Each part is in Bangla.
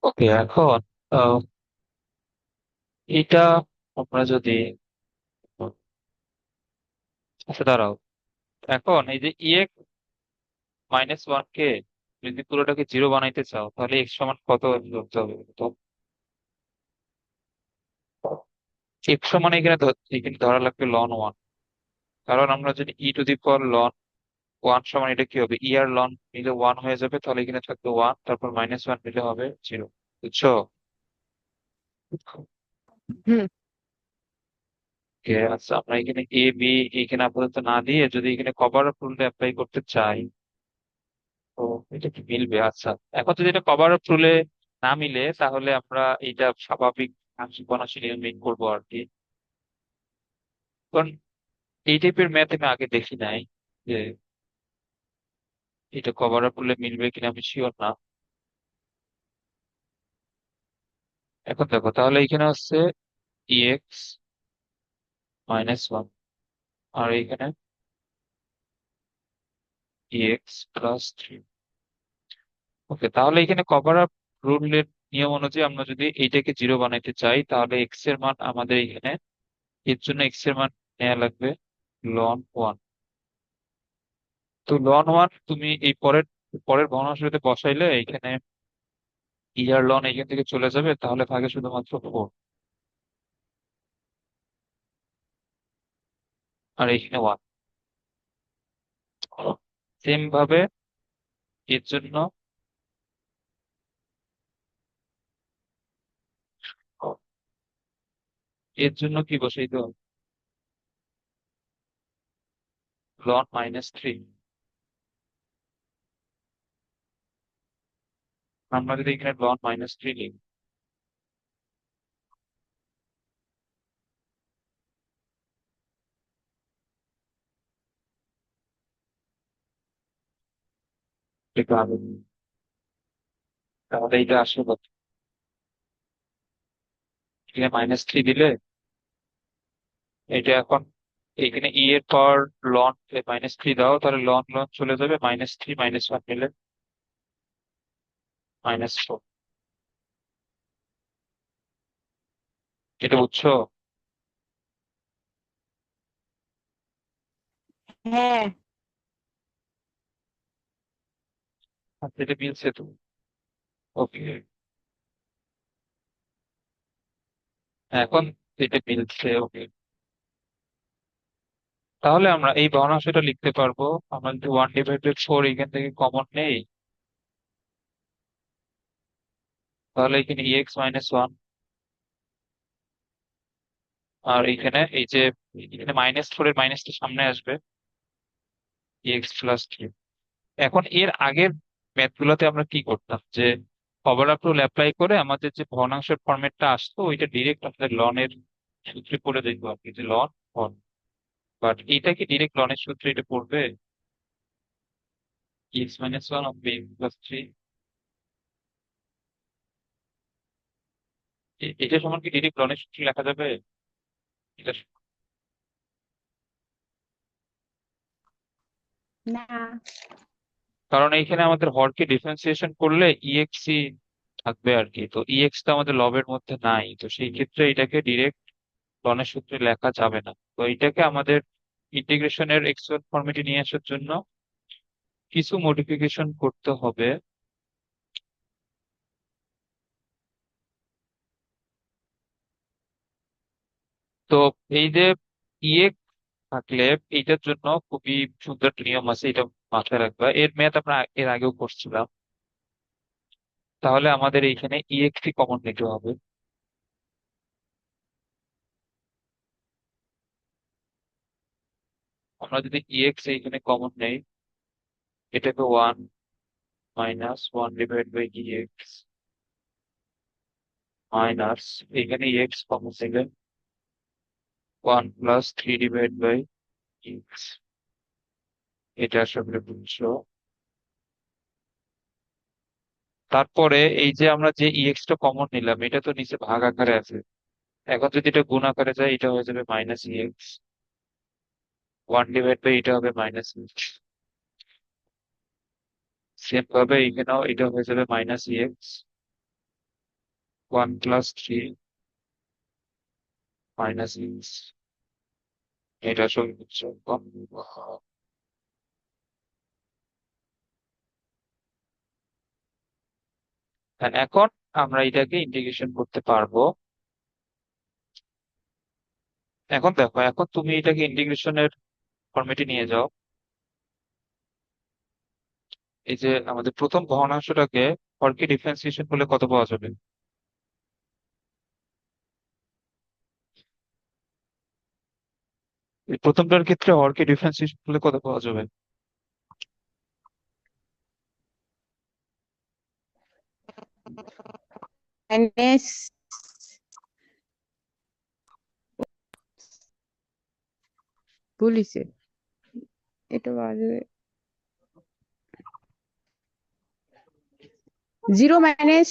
ওকে, এখন আহ, এটা আমরা যদি আচ্ছা দাঁড়াও, এখন এই যে EX-1 কে যদি পুরোটাকে জিরো বানাইতে চাও তাহলে এক্স সমান কত ধরতে হবে তো? এক্স সমান এখানে ধরা লাগবে ln 1। কারণ আমরা যদি E⁻ln 1 সমান এটা কি হবে, আর লন মিলে 1 হয়ে যাবে, তাহলে এখানে থাকবে 1, তারপর -1 মিলে হবে 0। বুঝছো? হুম। ওকে, আচ্ছা আমরা এখানে এ বি এখানে আপাতত না দিয়ে যদি এখানে কভার অফ রুল অ্যাপ্লাই করতে চাই, তো এটা কি মিলবে? আচ্ছা, এখন যদি এটা কভার অফ রুলে না মিলে তাহলে আমরা এটা স্বাভাবিক আংশিক বনাংশ নিয়ম করবো আর কি। কারণ এই টাইপের ম্যাথ আমি আগে দেখি নাই, যে এটা কভার আপ করলে মিলবে কিনা আমি শিওর না। এখন দেখো, তাহলে এখানে হচ্ছে EX-1 আর এখানে EX+3। ওকে, তাহলে এখানে কভার আপ রুলের নিয়ম অনুযায়ী আমরা যদি এইটাকে জিরো বানাইতে চাই তাহলে এক্স এর মান আমাদের এখানে, এর জন্য এক্স এর মান নেওয়া লাগবে ln 1। তো ln 1 তুমি এই পরের পরের ভগ্নাংশতে বসাইলে এখানে আর লন এখান থেকে চলে যাবে, তাহলে থাকে শুধুমাত্র 4, আর এখানে 1। সেম ভাবে এর জন্য কি বসাইতে হবে, ln-3। আমরা যদি এখানে ln-3 লিখি, তাহলে তাহলে এটা আসলে কত? এখানে -3 দিলে এটা এখন এখানে এর পাওয়ার লন -3 দাও, তাহলে লন লন চলে যাবে, -3 -1 মিলে -4। এটা বুঝছো? হ্যাঁ। আচ্ছা, এটা মিলছে তো? ওকে, এখন এটা মিলছে। ওকে, তাহলে আমরা এই ভগ্নাংশটা লিখতে পারবো। আমরা যদি 1/4 এখান থেকে কমন নেই, তাহলে এখানে EX-1, আর এখানে এই যে এখানে -4 এর মাইনাসটা সামনে আসবে, EX+3। এখন এর আগের ম্যাথ গুলোতে আমরা কি করতাম, যে কভার আপ রুল অ্যাপ্লাই করে আমাদের যে ভগ্নাংশের ফরম্যাটটা আসতো ওইটা ডিরেক্ট আমাদের লনের সূত্রে পড়ে দেখবো আর কি, যে লন। বাট এটা কি ডিরেক্ট লনের সূত্রে এটা পড়বে? EX-1 অফ EX+3, এটা সমান কি ডিরেক্ট লনের সূত্রে লেখা যাবে? এটা না। কারণ এইখানে আমাদের হরকে ডিফারেন্সিয়েশন করলে ইএক্সি থাকবে আর কি, তো ইএক্স টা আমাদের লবের মধ্যে নাই, তো সেই ক্ষেত্রে এটাকে ডিরেক্ট লনের সূত্রে লেখা যাবে না। তো এটাকে আমাদের ইন্টিগ্রেশনের এক্সপ্রেস ফর্মেটে নিয়ে আসার জন্য কিছু মডিফিকেশন করতে হবে। তো এই যে ইএক্স থাকলে এইটার জন্য খুবই সুন্দর একটা নিয়ম আছে, এটা মাথায় রাখবা। এর ম্যাথ আমরা এর আগেও করছিলাম। তাহলে আমাদের এইখানে ইএক্সি কমন নিতে হবে। আমরা যদি ইএক্স এইখানে কমন নেই, এটাকে 1 - 1/EX মাইনাস, এখানে এক্স কমন থেকে 1 + 3/X। এটা আসলে বুঝছো? তারপরে এই যে আমরা যে ইএক্স টা কমন নিলাম, এটা তো নিচে ভাগ আকারে আছে। এখন যদি এটা গুণ আকারে যায়, এটা হয়ে যাবে -EX। 1/, এটা হবে -EX। সেম ভাবে এখানেও এটা হয়ে যাবে -EX। 1+3 মাইনাস এক্স, এটা সর্বোচ্চ। এখন আমরা এটাকে ইন্টিগ্রেশন করতে পারবো। এখন দেখো, এখন তুমি এটাকে ইন্টিগ্রেশনের ফরম্যাটে নিয়ে যাও। এই যে আমাদের প্রথম ভগ্নাংশটাকে হরকে ডিফারেন্সিয়েশন করলে কত পাওয়া যাবে? এই প্রথমটার ক্ষেত্রে হরকে ডিফারেন্সিয়েশন করলে কত পাওয়া যাবে? মাইনাস বলিছে এটা বাজে 0 মাইনাস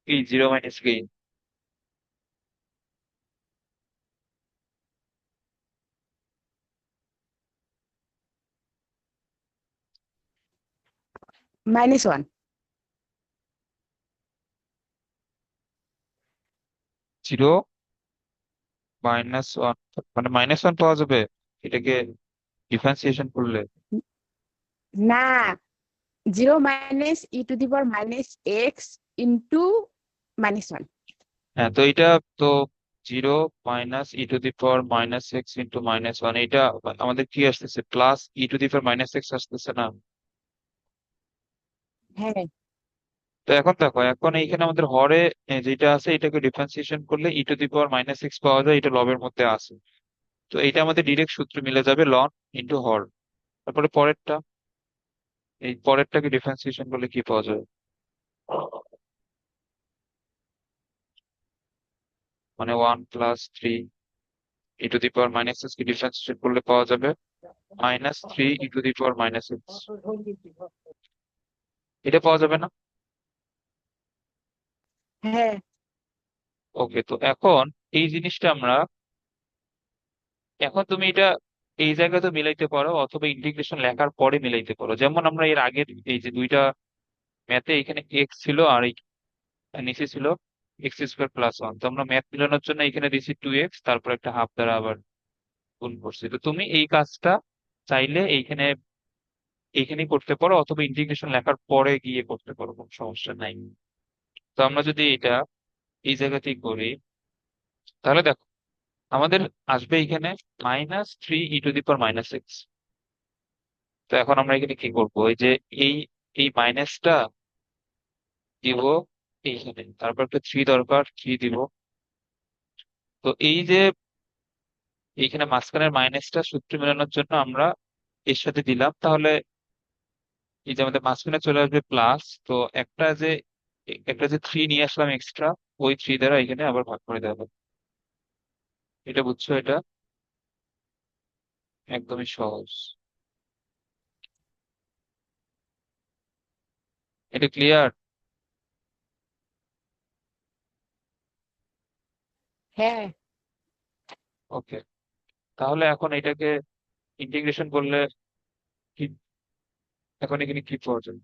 কি 0 - কি? -1। 0 - 1, মানে -1 পাওয়া যাবে এটাকে ডিফারেন্সিয়েশন করলে? না, 0 minus E two the power minus x into -1। হ্যাঁ, তো এটা তো 0 - e⁻⁻x ইন্টু -1, এটা আমাদের কি আসতেছে? +e⁻⁻x আসতেছে না? হ্যাঁ তো এখন দেখো, এখন এইখানে আমাদের হরে যেটা আছে এটাকে ডিফারেন্সিয়েশন করলে e⁻⁻x পাওয়া যায়, এটা লবের মধ্যে আছে। তো এটা আমাদের ডিরেক্ট সূত্র মিলে যাবে, লন ইন্টু হর। তারপরে পরেরটা, এই পরেরটাকে ডিফারেন্সিয়েশন করলে কি পাওয়া যাবে? মানে 1+3 e⁻⁻x কে ডিফারেন্সিয়েশন করলে পাওয়া যাবে -3 e⁻⁻x। এটা পাওয়া যাবে না? হ্যাঁ ওকে, তো এখন এই জিনিসটা আমরা, এখন তুমি এটা এই জায়গায় তো মিলাইতে পারো, অথবা ইন্টিগ্রেশন লেখার পরে মিলাইতে পারো। যেমন আমরা এর আগের এই যে দুইটা ম্যাথে এখানে এক্স ছিল আর এই নিচে ছিল x² + 1, তো আমরা ম্যাথ মিলানোর জন্য এখানে দিছি 2x, তারপর একটা হাফ দ্বারা আবার গুণ করছি। তো তুমি এই কাজটা চাইলে এইখানে এইখানেই করতে পারো, অথবা ইন্টিগ্রেশন লেখার পরে গিয়ে করতে পারো, কোনো সমস্যা নাই। তো আমরা যদি এটা এই জায়গাতেই করি, তাহলে দেখো আমাদের আসবে এখানে -3 e⁻⁻x। তো এখন আমরা এখানে কি করবো? এই যে এই এই মাইনাসটা দিব এইখানে, তারপর একটা 3 দরকার, 3 দিব। তো এই যে এইখানে মাঝখানের মাইনাসটা সূত্র মেলানোর জন্য আমরা এর সাথে দিলাম, তাহলে এই যে আমাদের মাঝখানে চলে আসবে প্লাস। তো একটা যে 3 নিয়ে আসলাম এক্সট্রা, ওই 3 দ্বারা এখানে আবার ভাগ করে দেওয়া হবে। এটা বুঝছো? এটা একদমই সহজ। এটা ক্লিয়ার? হ্যাঁ ওকে, তাহলে এখন এটাকে ইন্টিগ্রেশন করলে কি, এখন এখানে কি পাওয়া যাবে?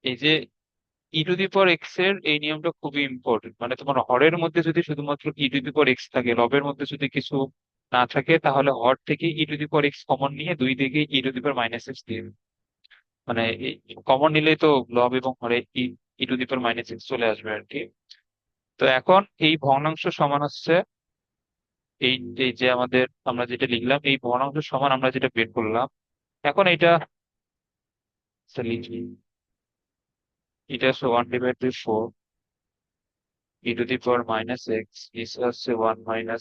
এই যে e⁻x এর এই নিয়মটা খুবই ইম্পর্টেন্ট। মানে তোমার হরের মধ্যে যদি শুধুমাত্র e⁻x থাকে, লবের মধ্যে যদি কিছু না থাকে, তাহলে হর থেকে e⁻x কমন নিয়ে দুই দিকে e⁻⁻x দিয়ে দিবে। মানে কমন নিলে তো লব এবং হরে e⁻⁻x চলে আসবে আর কি। তো এখন এই ভগ্নাংশ সমান হচ্ছে এই এই যে আমাদের আমরা যেটা লিখলাম, এই ভগ্নাংশ সমান আমরা যেটা বের করলাম। এখন এটা লিখি, এটা হচ্ছে 1/4 e⁻⁻x, নিচে হচ্ছে 1 - e⁻⁻x,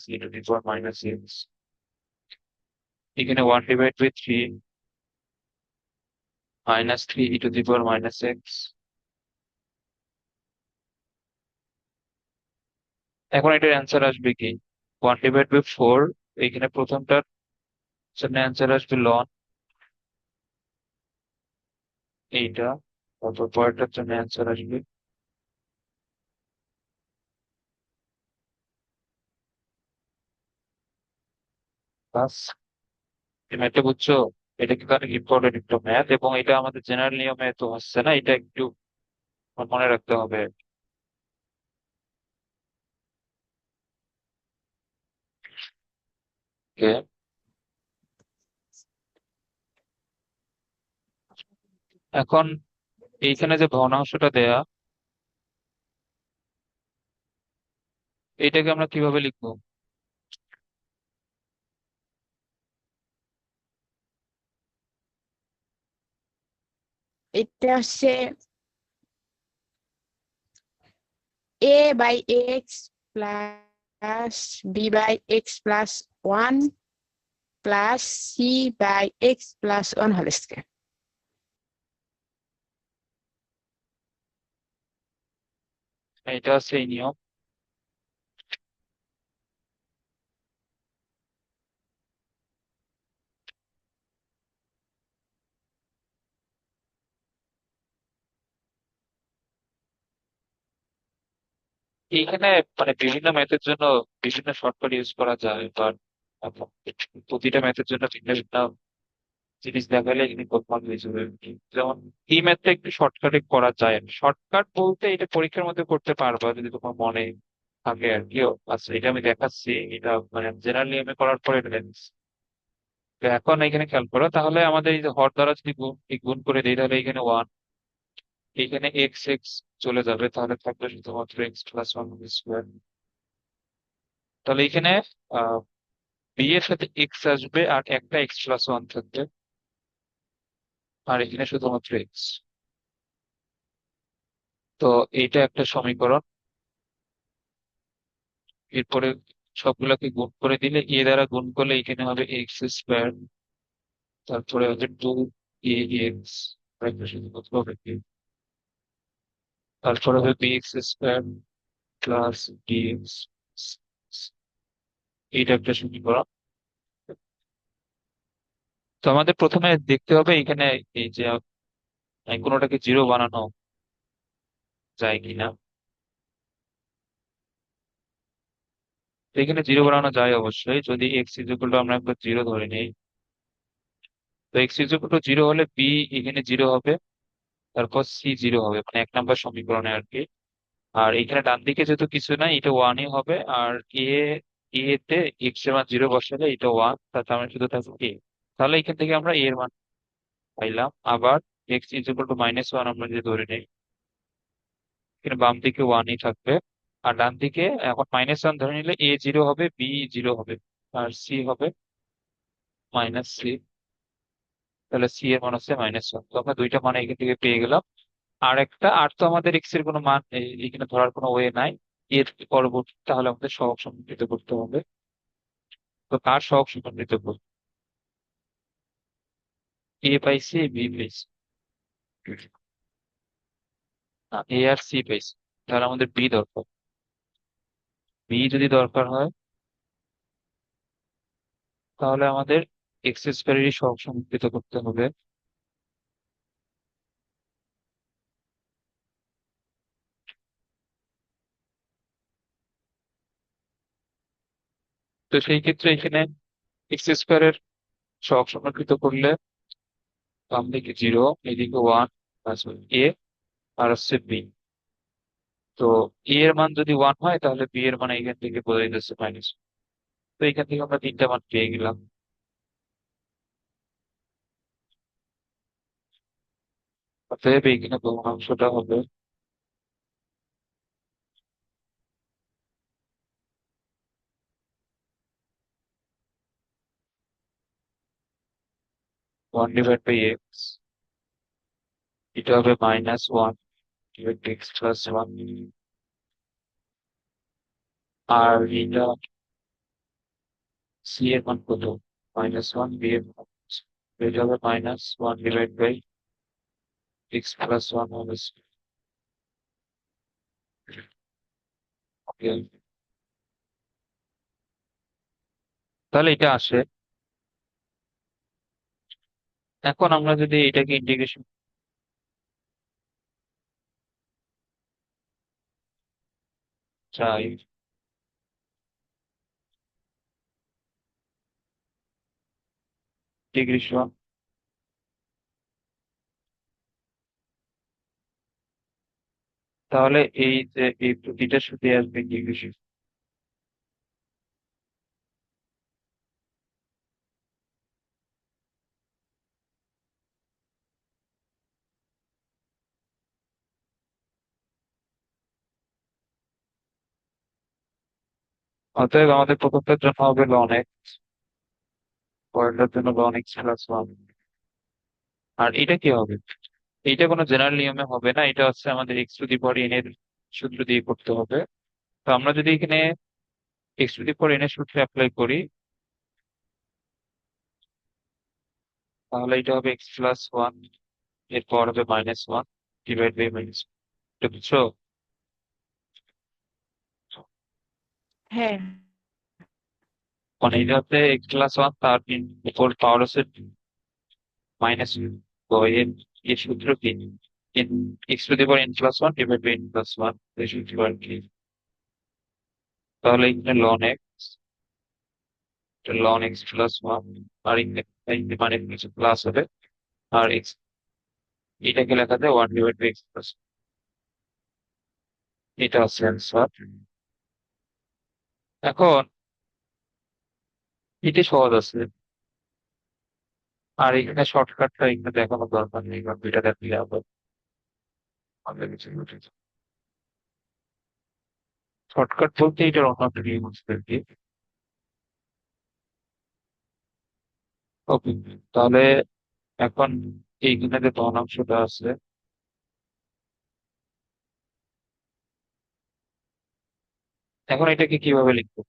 এখানে 1/3 -3 e⁻⁻x। এখন এটার অ্যান্সার আসবে কি? 1/4, এখানে প্রথমটার জন্য অ্যান্সার আসবে লন এইটা, তারপর পরেরটার জন্য অ্যান্সার আসবে প্লাস, এই ম্যাথটা বুঝছো? এটা কিন্তু অনেক ইম্পর্টেন্ট একটা ম্যাথ, এবং এটা আমাদের জেনারেল নিয়মে তো হচ্ছে না, এটা একটু মনে রাখতে হবে। ওকে, এখন এইখানে যে ভগ্নাংশটা দেয়া, এইটাকে আমরা কিভাবে লিখবো? এটা হচ্ছে a/x plus b/x+1 plus c/x+1 whole square. এটা হচ্ছে এই নিয়ম। এইখানে মানে বিভিন্ন ম্যাথের জন্য বিভিন্ন শর্টকাট ইউজ করা যায়, বাট প্রতিটা ম্যাথের জন্য ভিন্ন ভিন্ন জিনিস দেখালে এখানে কনফার্ম হয়ে যাবে। যেমন এই ম্যাথটা একটু শর্টকাটে করা যায়, শর্টকাট বলতে এটা পরীক্ষার মধ্যে করতে পারবা যদি তোমার মনে থাকে আর কি। আচ্ছা, এটা আমি দেখাচ্ছি, এটা মানে জেনারেল নিয়মে করার পরে এটা দেখাচ্ছি। তো এখন এখানে খেয়াল করো, তাহলে আমাদের এই যে হর দ্বারা যদি গুণ করে দিই, তাহলে এখানে ওয়ান, এখানে এক্স এক্স চলে যাবে, তাহলে থাকবে শুধুমাত্র x+1 স্কোয়ার। তাহলে এখানে আহ বি এর সাথে এক্স আসবে, আর একটা x+1 থাকবে, আর এখানে শুধুমাত্র এক্স। তো এইটা একটা সমীকরণ। এরপরে সবগুলোকে গুণ করে দিলে, এ দ্বারা গুণ করলে এখানে হবে x², তারপরে হচ্ছে 2ax, শুধুমাত্র হবে কি, তারপরে হবে bx² প্লাস ডিএক্স। এইটা একটা সমীকরণ। তো আমাদের প্রথমে দেখতে হবে এখানে এই যে কোনোটাকে জিরো বানানো যায় কিনা। তো এখানে জিরো বানানো যায় অবশ্যই, যদি এক্স ইকুয়াল টু আমরা একবার জিরো ধরে নিই। তো এক্স ইকুয়াল টু জিরো হলে বি এখানে জিরো হবে, তারপর সি জিরো হবে, মানে 1 নম্বর সমীকরণে আর কি। আর এখানে ডান দিকে যেহেতু কিছু নাই, এটা ওয়ানই হবে। আর এ এ তে এক্স এর মান জিরো বসালে এটা ওয়ান, তার মানে শুধু থাকবে এ। তাহলে এখান থেকে আমরা এর মান পাইলাম। আবার এক্স -1 আমরা যদি ধরে নিই, এখানে বাম দিকে ওয়ানই থাকবে। আর ডান দিকে এখন -1 ধরে নিলে এ জিরো হবে, বি জিরো হবে, আর সি হবে -3। তাহলে সি এর মান হচ্ছে -1। তো আমরা দুইটা মান এখান থেকে পেয়ে গেলাম। আর একটা, আর তো আমাদের এক্স এর কোনো মান এখানে ধরার কোনো ওয়ে নাই। এর পরবর্তী তাহলে আমাদের সহগ সমন্বিত করতে হবে। তো কার সহগ সমন্বিত করব? এ পাইছি, বি পাইছি, এ আর সি পাইছি, তাহলে আমাদের বি দরকার। বি যদি দরকার হয়, তাহলে আমাদের এক্স স্কোয়ারেরই সহগ সমন্বিত করতে হবে। তো সেই ক্ষেত্রে এখানে এক্স স্কোয়ারের সহগ সমন্বিত করলে বাম দিকে জিরো, এদিকে ওয়ান, প্লাস এ, আর হচ্ছে বি। তো এ এর মান যদি ওয়ান হয়, তাহলে বি এর মান এখান থেকে বোঝা যাচ্ছে মাইনাস। তো এখান থেকে আমরা তিনটা মান পেয়ে গেলাম। অতএব এইখানে ভগ্নাংশটা হবে 1/x, এটা হবে -1/x+1। আর এটা সি এর মান কত? -1, বি এর মান এটা হবে -1/x+1 হবে। ওকে, তাহলে এটা আসে। এখন আমরা যদি এটাকে ইন্টিগ্রেশন চাই, ইন্টিগ্রেশন, তাহলে এই যে এই প্রতিটার সাথে আসবে ইন্টিগ্রেশন। অতএব আমাদের প্রথমটার জন্য হবে লন এক্স, পরেরটার জন্য লন এক্স প্লাস ওয়ান। আর এটা কি হবে? এইটা কোনো জেনারেল নিয়মে হবে না, এটা হচ্ছে আমাদের x to the power N এর সূত্র দিয়ে করতে হবে। তো আমরা যদি এখানে x to the power N এর সূত্র অ্যাপ্লাই করি, তাহলে এটা হবে এক্স প্লাস ওয়ান, এরপর হবে minus one divide by minus. এটা বুঝছো? হ্যাঁ, মানে এটা হচ্ছে এক্স প্লাস ওয়ান, তার উপর পাওয়ার হচ্ছে মাইনাস। তো এর এর সূত্র কি? X to the power n plus one divide by n plus one, এই সূত্র আর কি। তাহলে এখানে লন এক্স, লন এক্স প্লাস ওয়ান, আর এখানে মানে কিছু প্লাস হবে, আর এক্স এটাকে লেখা যায় one divide by x plus. এটা হচ্ছে অ্যান্সার। এখন এটি সহজ আছে, আর এখানে শর্টকাটটা এখানে দেখানোর দরকার নেই, কারণ এটা দেখলে আবার আমাদের কিছু শর্টকাট বলতে এটার অন্য একটা নিয়ম হচ্ছে আর কি। ওকে, তাহলে এখন এইখানে যে ভগ্নাংশটা আছে, এখন এটাকে কিভাবে লিখবো?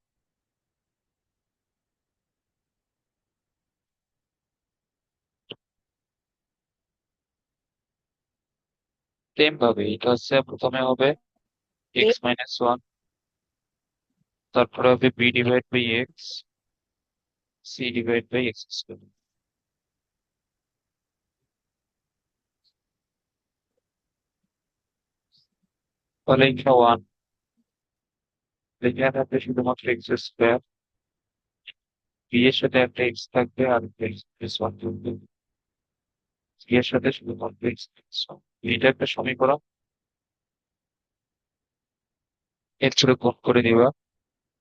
সেম ভাবে এটা হচ্ছে প্রথমে হবে এক্স মাইনাস ওয়ান, তারপরে হবে b divide by x, c divide by x square. তাহলে এখানে ওয়ান, এখানে থাকবে শুধুমাত্র এক্স স্কোয়ার, বি এর সাথে একটা এক্স থাকবে আর একটা এক্স প্লাস ওয়ান থাকবে, সি এর সাথে শুধুমাত্র এক্স প্লাস ওয়ান। এটা একটা সমীকরণ, এর ছোট গুণ করে দিবা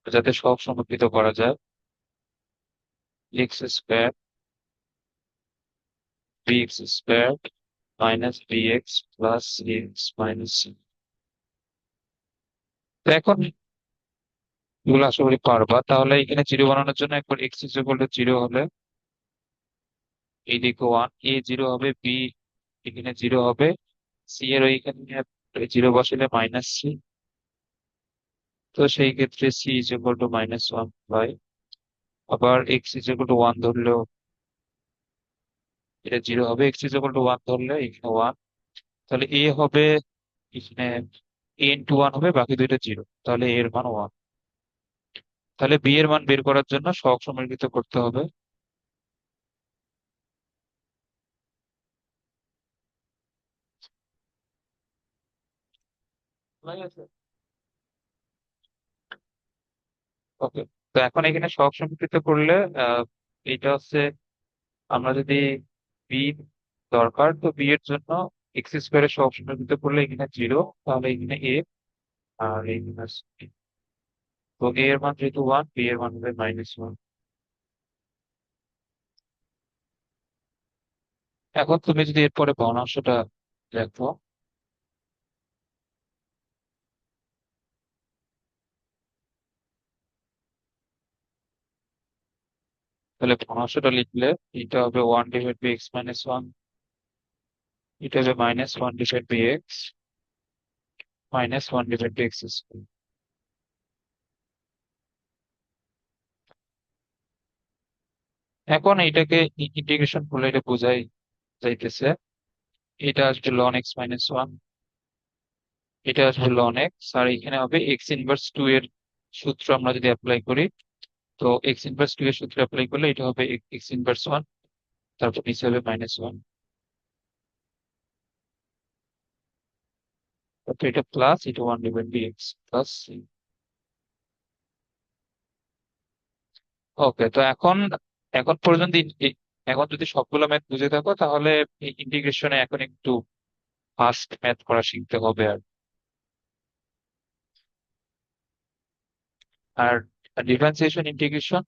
যাতে সব সমর্পিত করা যায়। X square b x square minus b x plus c x minus c. তো এখন এগুলো আশা করি পারবা। তাহলে এখানে জিরো বানানোর জন্য একবার x is equal to zero হলে এইদিকে ওয়ান, এ জিরো হবে, বি এখানে জিরো হবে, সি এর ওইখানে জিরো বসালে মাইনাস সি। তো সেই ক্ষেত্রে c is equal to minus one by, আবার x is equal to one ধরলেও এটা জিরো হবে, x is equal to one ধরলে এখানে ওয়ান। তাহলে এ হবে এখানে এ ইন্টু ওয়ান হবে, বাকি দুইটা জিরো, তাহলে এর মান ওয়ান। তাহলে বি এর মান বের করার জন্য সহগ সরলীকৃত করতে হবে। ওকে, তো এখন এখানে সহগ সরলীকৃত করলে আহ এটা হচ্ছে, আমরা যদি বি দরকার, তো বি এর জন্য এক্স স্কোয়ারের সহগ সরলীকৃত করলে এখানে জিরো, তাহলে এখানে এ আর এখানে C। তো এ এর মান যেহেতু ওয়ান, বি এর মান হবে মাইনাস ওয়ান। এখন তুমি যদি এরপরে ভগ্নাংশটা দেখো, তাহলে ভগ্নাংশটা লিখলে এটা হবে one divide by x minus one, এটা হবে minus one divide by x minus one divide by x square. এখন এইটাকে ইন্টিগ্রেশন করলে এটা বোঝাই যাইতেছে, এটা আসবে লন এক্স মাইনাস ওয়ান, এটা আসবে লন এক্স, আর এখানে হবে এক্স ইনভার্স টু এর সূত্র আমরা যদি অ্যাপ্লাই করি, তো এক্স ইনভার্স টু এর সূত্র অ্যাপ্লাই করলে এটা হবে এক্স ইনভার্স ওয়ান, তারপর নিচে হবে মাইনাস ওয়ান, তারপর এটা প্লাস এটা one divide by x plus c. Okay, তো এখন এখন পর্যন্ত এখন যদি সবগুলো ম্যাথ বুঝে থাকো তাহলে ইন্টিগ্রেশনে এখন একটু ফাস্ট ম্যাথ করা শিখতে হবে। আর ডিফারেন্সিয়েশন ইন্টিগ্রেশন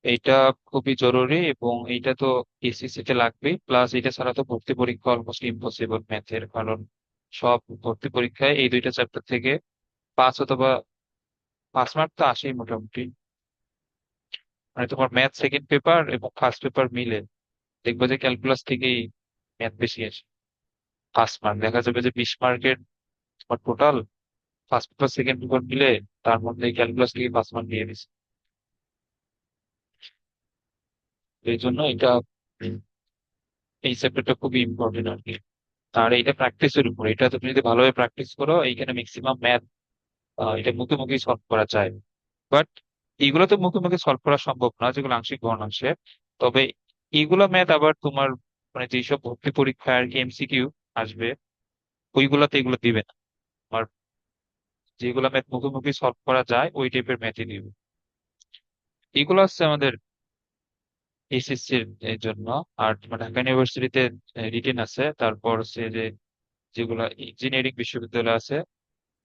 এইটা খুবই জরুরি, এবং এইটা তো এসএসসি তে লাগবেই, প্লাস এটা ছাড়া তো ভর্তি পরীক্ষা অলমোস্ট ইম্পসিবল ম্যাথের, কারণ সব ভর্তি পরীক্ষায় এই দুইটা চ্যাপ্টার থেকে 5 অথবা 5 মার্ক তো আসেই মোটামুটি। মানে তোমার ম্যাথ সেকেন্ড পেপার এবং ফার্স্ট পেপার মিলে দেখবে যে ক্যালকুলাস থেকেই ম্যাথ বেশি আসে। 5 মার্ক দেখা যাবে যে 20 মার্কের তোমার total first paper second paper মিলে তার মধ্যে ক্যালকুলাস থেকে 5 মার্ক দিয়ে দিচ্ছে। তো এই জন্য এটা এই চ্যাপ্টারটা খুবই ইম্পর্টেন্ট আর কি। আর এটা প্র্যাকটিসের উপর, এটা তুমি যদি ভালোভাবে প্র্যাকটিস করো এইখানে ম্যাক্সিমাম ম্যাথ এটা মুখে মুখে সলভ করা যায়। বাট এইগুলো তো মুখে মুখে সলভ করা সম্ভব না, যেগুলো আংশিক ভগ্নাংশে। তবে এইগুলো ম্যাথ আবার তোমার মানে যেসব ভর্তি পরীক্ষা আর কি এমসিকিউ আসবে, ওইগুলাতে এগুলো দিবে না। আর যেগুলো ম্যাথ মুখে মুখে সলভ করা যায় ওই টাইপের ম্যাথই দিবে। এগুলো হচ্ছে আমাদের এসএসসির এর জন্য। আর তোমার ঢাকা ইউনিভার্সিটিতে রিটেন আছে, তারপর হচ্ছে যে যেগুলো ইঞ্জিনিয়ারিং বিশ্ববিদ্যালয় আছে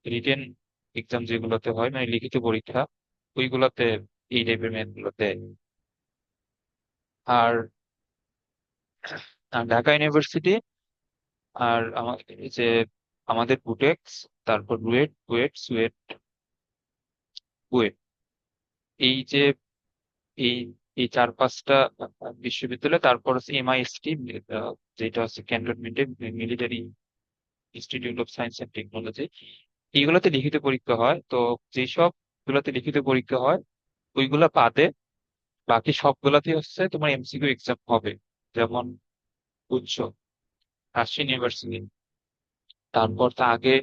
রিটেন এক্সাম যেগুলোতে হয় মানে লিখিত পরীক্ষা, ওইগুলোতে এই টাইপের ম্যাথ গুলোতে। আর ঢাকা ইউনিভার্সিটি আর এই যে আমাদের বুটেক্স, তারপর রুয়েট কুয়েট সুয়েট কুয়েট, এই যে এই এই 4-5টা বিশ্ববিদ্যালয়, তারপর হচ্ছে এমআইএসটি যেটা হচ্ছে ক্যান্টনমেন্টে military institute of science and technology, এইগুলোতে লিখিত পরীক্ষা হয়। তো যেসব গুলোতে লিখিত পরীক্ষা হয় ওইগুলা বাদে বাকি সবগুলাতে হচ্ছে তোমার এমসিকিউ এক্সাম হবে। যেমন উচ্চ রাজশাহী ইউনিভার্সিটি, তারপর তা আগে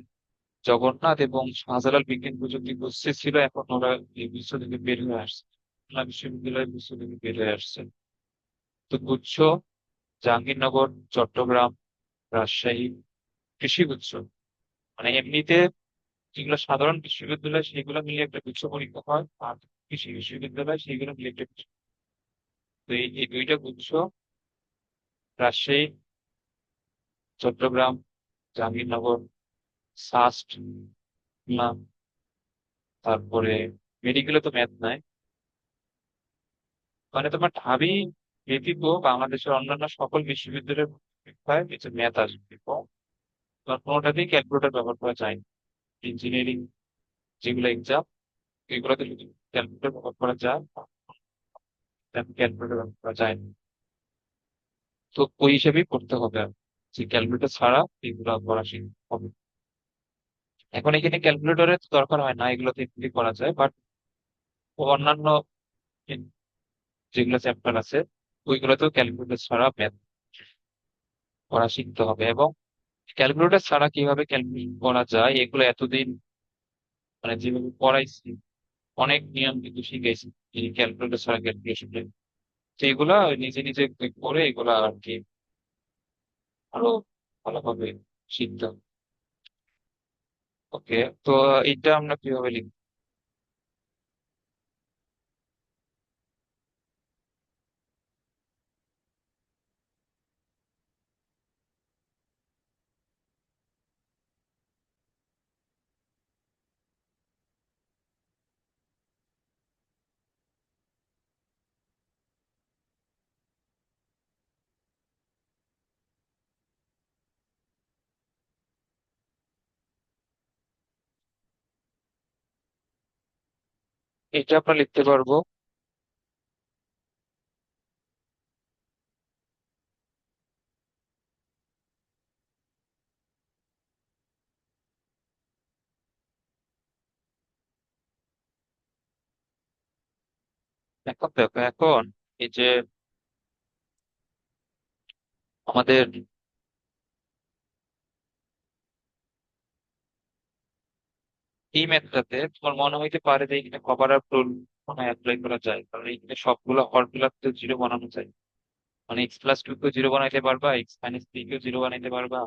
জগন্নাথ এবং শাহজালাল বিজ্ঞান প্রযুক্তি কোর্সে ছিল, এখন ওরা এই বিশ্ব থেকে বের হয়ে আসছে, খুলনা বিশ্ববিদ্যালয় বিশ্ব থেকে বের হয়ে আসছে। তো গুচ্ছ জাহাঙ্গীরনগর, চট্টগ্রাম, রাজশাহী কৃষি গুচ্ছ, মানে এমনিতে যেগুলো সাধারণ বিশ্ববিদ্যালয় সেগুলো মিলে একটা গুচ্ছ পরীক্ষা হয়, আর কৃষি বিশ্ববিদ্যালয় সেগুলো মিলে একটা গুচ্ছ। তো এই দুইটা গুচ্ছ রাজশাহী, চট্টগ্রাম, জাহাঙ্গীরনগর, সাস্ট, খুলনা, তারপরে মেডিকেলে তো ম্যাথ নাই। মানে তোমার ঢাবি ব্যতীত বাংলাদেশের অন্যান্য সকল বিশ্ববিদ্যালয়ের পরীক্ষায় কিছু ম্যাথ আসবে, এবং তোমার কোনোটাতেই ক্যালকুলেটর ব্যবহার করা যায় না। ইঞ্জিনিয়ারিং যেগুলো এক্সাম এগুলোতে যদি ক্যালকুলেটর ব্যবহার করা যায়, ক্যালকুলেটর ব্যবহার করা যায় না। তো ওই হিসেবেই করতে হবে আর, যে ক্যালকুলেটর ছাড়া এগুলো করা শিখতে হবে। এখন এখানে ক্যালকুলেটরের দরকার হয় না, এগুলোতে এমনি করা যায়, বাট অন্যান্য যেগুলো চ্যাপ্টার আছে ওইগুলোতেও ক্যালকুলেটর ছাড়া ম্যাথ করা শিখতে হবে। এবং ক্যালকুলেটর ছাড়া কিভাবে ক্যালকুলেট করা যায় এগুলো এতদিন মানে যেভাবে পড়াইছি অনেক নিয়ম কিন্তু শিখাইছি এই ক্যালকুলেটর ছাড়া ক্যালকুলেশন, তো এগুলা নিজে নিজে করে এগুলা আর কি আরো ভালোভাবে শিখতে হবে। ওকে, তো এটা আমরা কিভাবে লিখবো? এটা আমরা লিখতে পারবো এখন। দেখো এখন এই যে আমাদের এই ম্যাথটাতে তোমার মনে হইতে পারে যে এখানে কভার আপ রুল মনে অ্যাপ্লাই করা যায়, কারণ এখানে সবগুলো ফর্মুলাতে জিরো বানানো যায়। মানে x+2 কেও জিরো বানাইতে পারবা, x-3 কেও জিরো বানাইতে পারবা,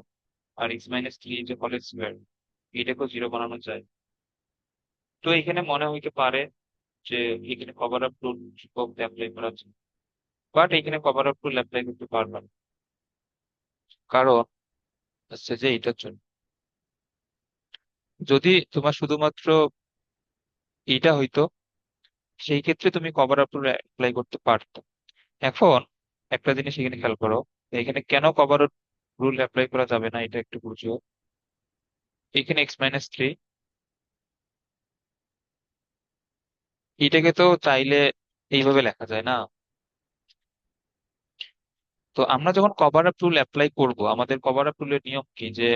আর x-3 যে হোল স্কয়ার এটাকেও জিরো বানানো যায়। তো এখানে মনে হইতে পারে যে এখানে কভার আপ রুল অ্যাপ্লাই করা যায়। বাট এখানে কভার আপ রুল অ্যাপ্লাই করতে পারবে না, কারণ হচ্ছে যে এটার জন্য যদি তোমার শুধুমাত্র এটা হইতো, সেই ক্ষেত্রে তুমি কভার আপ রুল অ্যাপ্লাই করতে পারতো। এখন একটা জিনিস এখানে খেয়াল করো, এখানে কেন কভার রুল অ্যাপ্লাই করা যাবে না এটা একটু বুঝো। এখানে x-3, এটাকে তো চাইলে এইভাবে লেখা যায় না। তো আমরা যখন কভার আপ রুল অ্যাপ্লাই করব, আমাদের কভার আপ রুলের নিয়ম কি, যে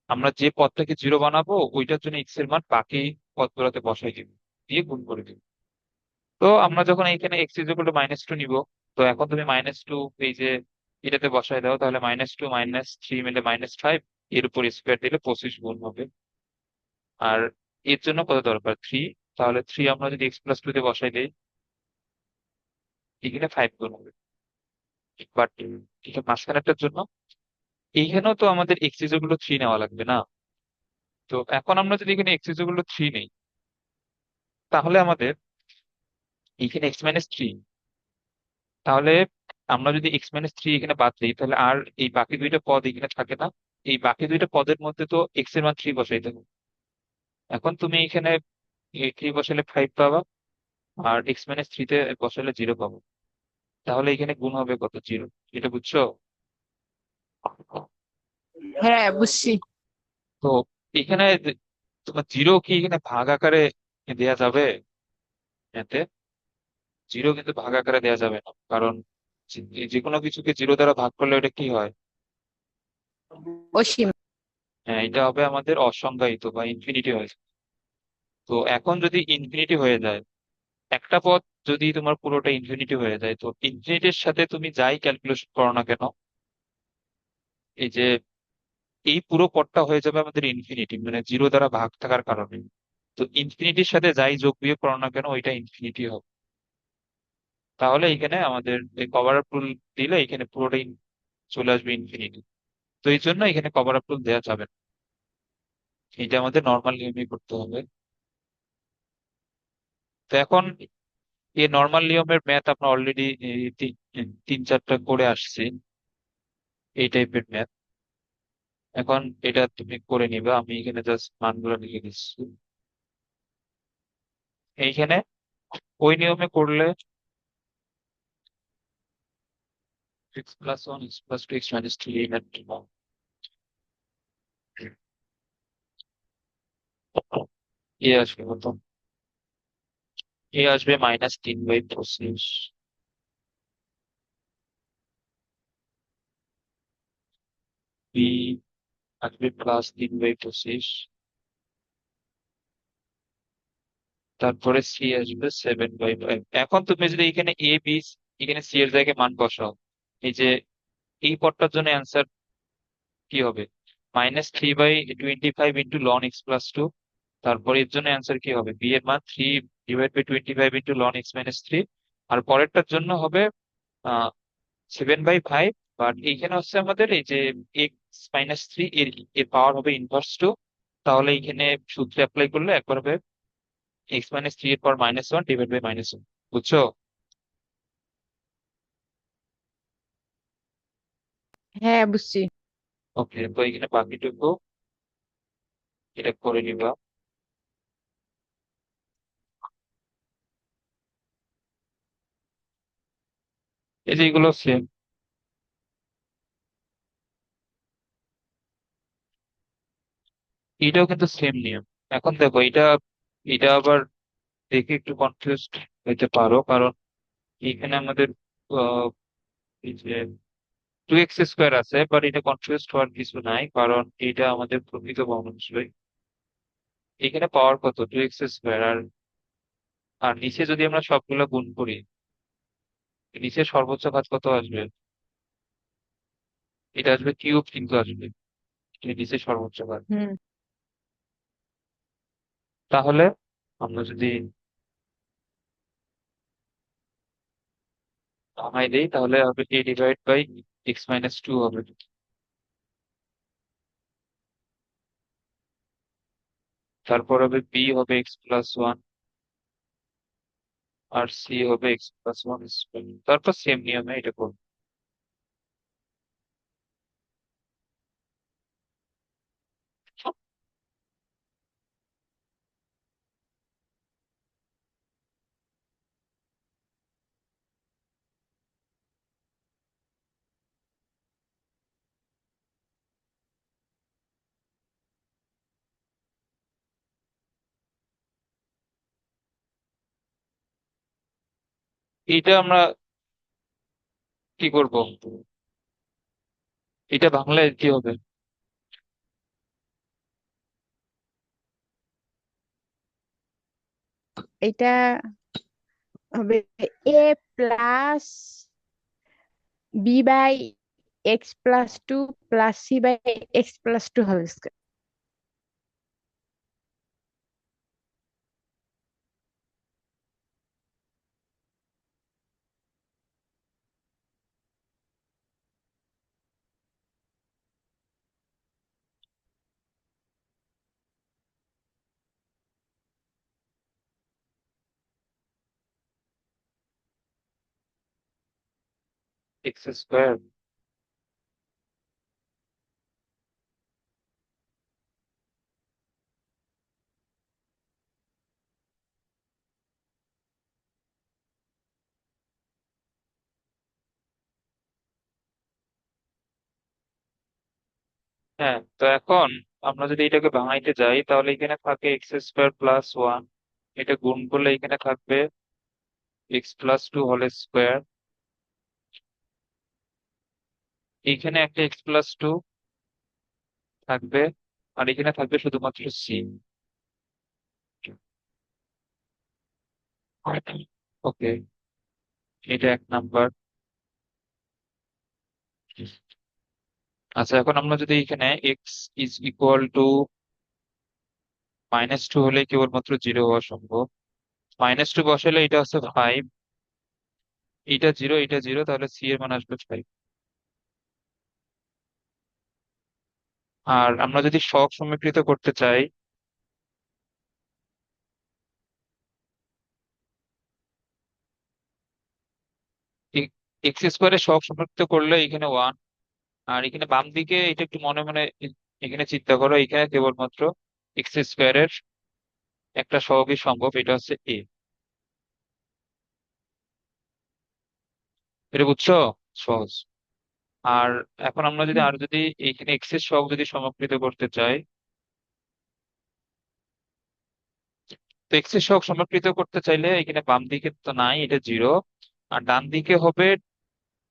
আমরা যে পদটাকে জিরো বানাবো ওইটার জন্য এক্স এর মান বাকি পদগুলোতে বসাই দিব, দিয়ে গুণ করে দিব। তো আমরা যখন এখানে এক্স ইজ ইকুয়াল টু -2 নিব, তো এখন তুমি -2 এই যে এটাতে বসাই দাও, তাহলে -2 -3 মিলে -5, এর উপর স্কোয়ার দিলে 25 গুণ হবে। আর এর জন্য কত দরকার, 3। তাহলে 3 আমরা যদি x+2 তে বসাই দিই, এখানে 5 গুণ হবে। বাট এটা মাঝখানেরটার জন্য এইখানেও তো আমাদের এক্স ইজ ইকুয়াল টু 3 নেওয়া লাগবে না। তো এখন আমরা যদি এখানে এক্স ইজ ইকুয়াল টু 3 নেই, তাহলে আমাদের এখানে x-3, তাহলে আমরা যদি x-3 এখানে বাদ দিই, তাহলে আর এই বাকি দুইটা পদ এখানে থাকে না। এই বাকি দুইটা পদের মধ্যে তো এক্স এর মান 3 বসাইতে হবে। এখন তুমি এখানে 3 বসালে 5 পাবা, আর x-3 তে বসালে 0 পাবো। তাহলে এখানে গুণ হবে কত, 0। এটা বুঝছো? হ্যাঁ, বুঝছি। তো এখানে তোমার 0 কি এখানে ভাগ আকারে দেয়া যাবে? এতে 0 কিন্তু ভাগ আকারে দেয়া যাবে না, কারণ যে কোনো কিছুকে 0 দ্বারা ভাগ করলে ওটা কি হয়? অসীম। হ্যাঁ, এটা হবে আমাদের অসংজ্ঞায়িত বা ইনফিনিটি হয়ে যায়। তো এখন যদি ইনফিনিটি হয়ে যায়, একটা পদ যদি তোমার পুরোটা ইনফিনিটি হয়ে যায়, তো ইনফিনিটির সাথে তুমি যাই ক্যালকুলেশন করো না কেন, এই যে এই পুরো পদটা হয়ে যাবে আমাদের ইনফিনিটি, মানে 0 দ্বারা ভাগ থাকার কারণে। তো ইনফিনিটির সাথে যাই যোগ বিয়োগ করো না কেন, ওইটা ইনফিনিটি হবে। তাহলে এখানে আমাদের এই কভার আপ রুল দিলে এখানে পুরোটাই চলে আসবে ইনফিনিটি। তো এই জন্য এখানে কভার আপ রুল দেওয়া যাবে না, এটা আমাদের নর্মাল নিয়মই করতে হবে। তো এখন এই নর্মাল নিয়মের ম্যাথ আমরা অলরেডি 3-4টা করে আসছি, এই টাইপের ম্যাথ। এখন এটা তুমি করে নিবা, আমি এখানে জাস্ট মানগুলো লিখে দিচ্ছি। এইখানে ওই নিয়মে করলে x+1 x+2 x-3 এই ম্যাথ এ আসবে কত, এ আসবে -3/25, বি আসবে +3/25, তারপরে সি আসবে 7/5। এখন তুমি যদি এখানে এ বি, এখানে সি এর জায়গায় মান বসাও, এই যে এই পদটার জন্য অ্যান্সার কি হবে, -3/25 ইন্টু লন x+2। তারপর এর জন্য অ্যান্সার কি হবে, বি এর মান 3/25 ইন্টু লন x-3। আর পরেরটার জন্য হবে 7/5। বাট এইখানে হচ্ছে আমাদের এই যে x-3 এর এর পাওয়ার হবে ইনভার্স 2। তাহলে এইখানে সূত্রে অ্যাপ্লাই করলে একবার হবে x-3 এর পাওয়ার -1 ডিভাইড বাই -1। বুঝছো? হ্যাঁ, বুঝছি। ওকে, তো এখানে বাকিটুকু এটা করে নিবা। এই যে এগুলো সেম, এটাও কিন্তু সেম নিয়ম। এখন দেখো এটা, এটা আবার দেখে একটু কনফিউজ হতে পারো, কারণ এখানে আমাদের আহ, এই যে 2x² আছে, বাট এটা কনফিউজ হওয়ার কিছু নাই, কারণ এটা আমাদের প্রকৃত বহুবচন। এখানে পাওয়ার কত, 2x², আর আর নিচে যদি আমরা সবগুলো গুণ করি, নিচে সর্বোচ্চ ঘাত কত আসবে, এটা আসবে কিউব, কিন্তু আসবে এটা নিচে সর্বোচ্চ ঘাত। হুম। তাহলে আমরা যদি নামাই দেই, তাহলে হবে a ডিভাইড বাই x-2 হবে। তারপর হবে b হবে x+1, আর সি হবে এক্স প্লাস ওয়ান স্কোয়ার। তারপর সেম নিয়মে এটা করবো। এটা আমরা কি করব? এটা বাংলায় কি হবে? এটা হবে a plus b by x plus two plus c by x plus two whole square. X square. হ্যাঁ, তো এখন আমরা যদি এটাকে ভাঙাইতে যাই তাহলে এখানে থাকে এক্স স্কোয়ার প্লাস ওয়ান। এটা গুণ করলে এখানে থাকবে x plus two whole square. এইখানে একটা এক্স প্লাস টু থাকবে, আর এখানে থাকবে শুধুমাত্র সি। ওকে, এটা এক নাম্বার। আচ্ছা, এখন আমরা যদি এখানে x is equal to minus two হলে কেবলমাত্র জিরো হওয়া সম্ভব। মাইনাস টু বসালে এটা হচ্ছে ফাইভ, এটা জিরো এটা জিরো, তাহলে সি এর মান আসবে ফাইভ। আর আমরা যদি সহগ সমীকৃত করতে চাই, এক্স স্কোয়ারের সহগ সমীকৃত করলে এখানে ওয়ান। আর এখানে বাম দিকে এটা একটু মনে মনে এখানে চিন্তা করো, এখানে কেবলমাত্র এক্স স্কোয়ারের একটা সহগই সম্ভব, এটা হচ্ছে এ। এটা বুঝছো? সহজ। আর এখন আমরা যদি আর যদি এইখানে এক্স এর সহগ যদি সমাকলিত করতে চাই, তো এক্স এর সহগ সমাকলিত করতে চাইলে এখানে বাম দিকে তো নাই, এটা জিরো। আর ডান দিকে হবে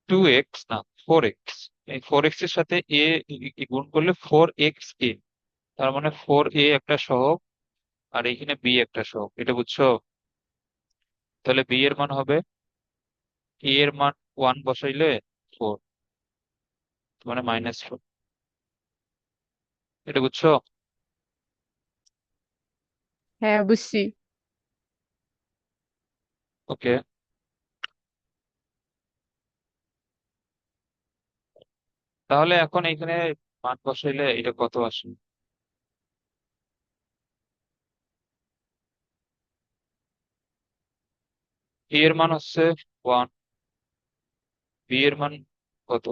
টু এক্স, না ফোর এক্স। এই ফোর এক্স এর সাথে এ গুণ করলে ফোর এক্স এ, তার মানে ফোর এ একটা সহগ, আর এখানে বি একটা সহগ। এটা বুঝছো? তাহলে বি এর মান হবে, এ এর মান ওয়ান বসাইলে ফোর, মানে মাইনাস ফোর। এটা বুঝছো? হ্যাঁ, বুঝছি। ওকে, তাহলে এখন এখানে মান বসাইলে এটা কত আসে? এ এর মান হচ্ছে ওয়ান, বি এর মান কত?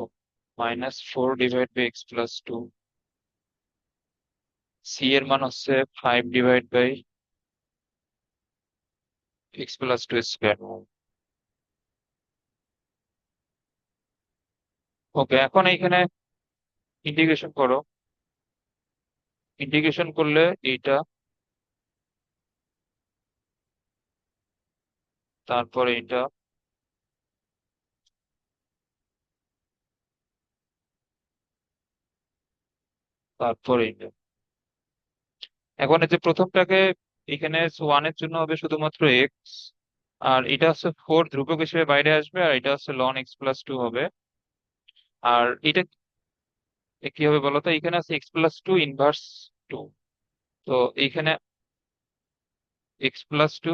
Minus four divide by x plus two, c এর মান হচ্ছে five divide by x plus two square. Okay, এখন এইখানে ইন্টিগ্রেশন করো। ইন্টিগ্রেশন করলে এইটা, তারপরে এটা, তারপরে এটা। এখন এই যে প্রথমটাকে, এখানে ওয়ান এর জন্য হবে শুধুমাত্র এক্স, আর এটা হচ্ছে ফোর ধ্রুবক হিসেবে বাইরে আসবে, আর এটা হচ্ছে লন এক্স প্লাস টু হবে। আর এটা কি হবে বলতো? এখানে আছে x plus two inverse two. তো এইখানে এক্স প্লাস টু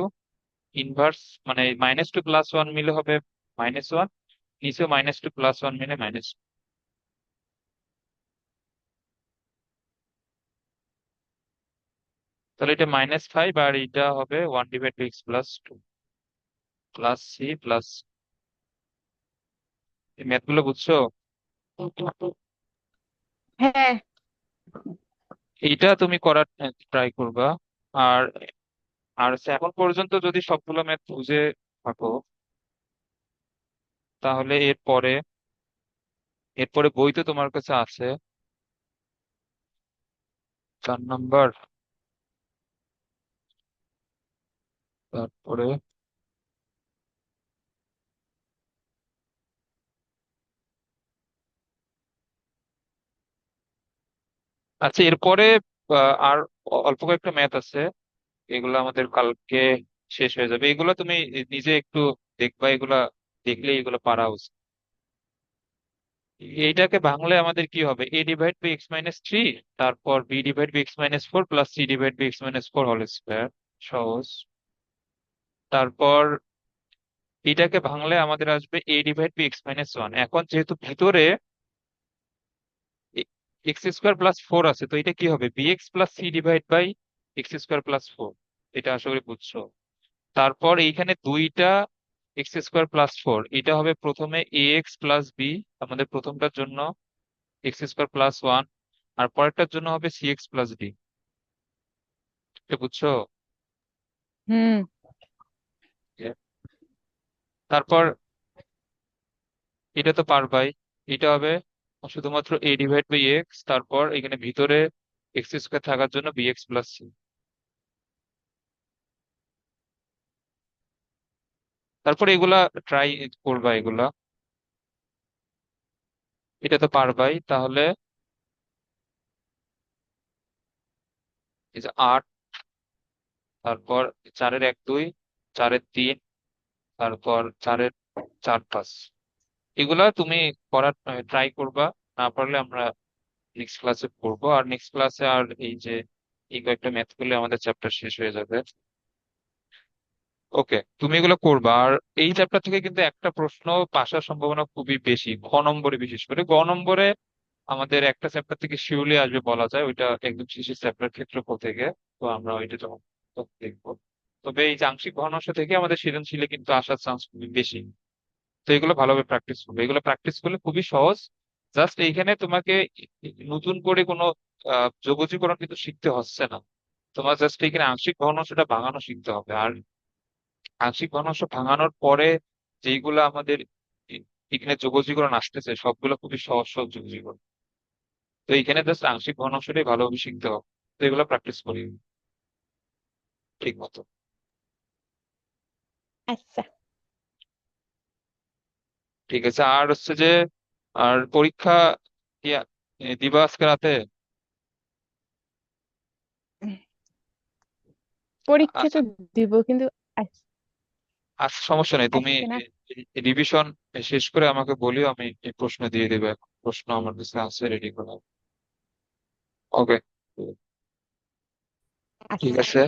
ইনভার্স, মানে মাইনাস টু প্লাস ওয়ান মিলে হবে মাইনাস ওয়ান, নিচেও মাইনাস টু প্লাস ওয়ান মিলে মাইনাস। তাহলে এটা মাইনাস ফাইভ, আর এটা হবে one divide by x plus two. Plus c plus, এই ম্যাথ গুলো বুঝছো? হ্যাঁ। এইটা তুমি করার ট্রাই করবা। আর আর এখন পর্যন্ত যদি সবগুলো ম্যাথ বুঝে থাকো, তাহলে এরপরে বই তো তোমার কাছে আছে, 4 নম্বর। তারপরে আচ্ছা, এরপরে আর অল্প কয়েকটা ম্যাথ আছে, এগুলো আমাদের কালকে শেষ হয়ে যাবে। এগুলো তুমি নিজে একটু দেখবা, এগুলা দেখলে এগুলো পারা উচিত। এইটাকে ভাঙলে আমাদের কি হবে? A divide by x minus three, তারপর b divide by x minus four plus c divide by x minus four whole square. সহজ। তারপর এটাকে ভাঙলে আমাদের আসবে a divide by x minus one. এখন যেহেতু ভিতরে এক্স স্কোয়ার প্লাস ফোর আছে, তো এটা কি হবে? B x plus c divide by x square plus four. এটা আশা করি বুঝছো। তারপর এইখানে দুইটা এক্স স্কোয়ার প্লাস ফোর, এটা হবে প্রথমে এ এক্স প্লাস বি, আমাদের প্রথমটার জন্য এক্স স্কোয়ার প্লাস ওয়ান, আর পরেরটার জন্য হবে সি এক্স প্লাস ডি। এটা বুঝছো? হুম। Yeah. তারপর এটা তো পারবাই, এটা হবে শুধুমাত্র এ ডিভাইড বাই এক্স, তারপর এখানে ভিতরে এক্স স্কোয়ার থাকার জন্য বি এক্স প্লাস সি। তারপর এগুলা ট্রাই করবা এগুলা। এটা তো পারবাই, তাহলে এই যে আট, তারপর চারের এক দুই, চারের তিন, তারপর চারের চার পাঁচ, এগুলা তুমি করার ট্রাই করবা। না পারলে আমরা নেক্সট ক্লাসে পড়বো, আর নেক্সট ক্লাসে আর এই যে এই কয়েকটা ম্যাথ করলে আমাদের চ্যাপ্টার শেষ হয়ে যাবে। ওকে, তুমি এগুলো করবা। আর এই চ্যাপ্টার থেকে কিন্তু একটা প্রশ্ন পাসার সম্ভাবনা খুবই বেশি, খ নম্বরে, বিশেষ করে গ নম্বরে আমাদের একটা চ্যাপ্টার থেকে শিওরলি আসবে বলা যায়, ওইটা একদম শেষের চ্যাপ্টার ক্ষেত্রফল থেকে। তো আমরা ওইটা তখন দেখবো। তবে এই যে আংশিক ভগ্নাংশ থেকে আমাদের সৃজনশীলে কিন্তু আসার চান্স খুবই বেশি। তো এগুলো ভালোভাবে প্র্যাকটিস করবে, এগুলো প্র্যাকটিস করলে খুবই সহজ। জাস্ট এইখানে তোমাকে নতুন করে কোনো যোগজীকরণ কিন্তু শিখতে হচ্ছে না। তোমার জাস্ট এখানে আংশিক ভগ্নাংশটা ভাঙানো শিখতে হবে। আর আংশিক ভগ্নাংশ ভাঙানোর পরে যেইগুলো আমাদের এখানে যোগজীকরণ আসতেছে, সবগুলো খুবই সহজ সহজ যোগজীকরণ। তো এখানে জাস্ট আংশিক ভগ্নাংশটাই ভালোভাবে শিখতে হবে। তো এগুলো প্র্যাকটিস করি ঠিক মতো। আচ্ছা। ঠিক আছে। আর হচ্ছে যে, আর পরীক্ষা দিবা আজকে রাতে? পরীক্ষা তো দিব, কিন্তু আজ- আচ্ছা, সমস্যা নেই, তুমি আজকে না। রিভিশন শেষ করে আমাকে বলিও, আমি এই প্রশ্ন দিয়ে দেবো এখন। প্রশ্ন আমার কাছে আছে রেডি করা। ওকে, ঠিক আচ্ছা। আছে।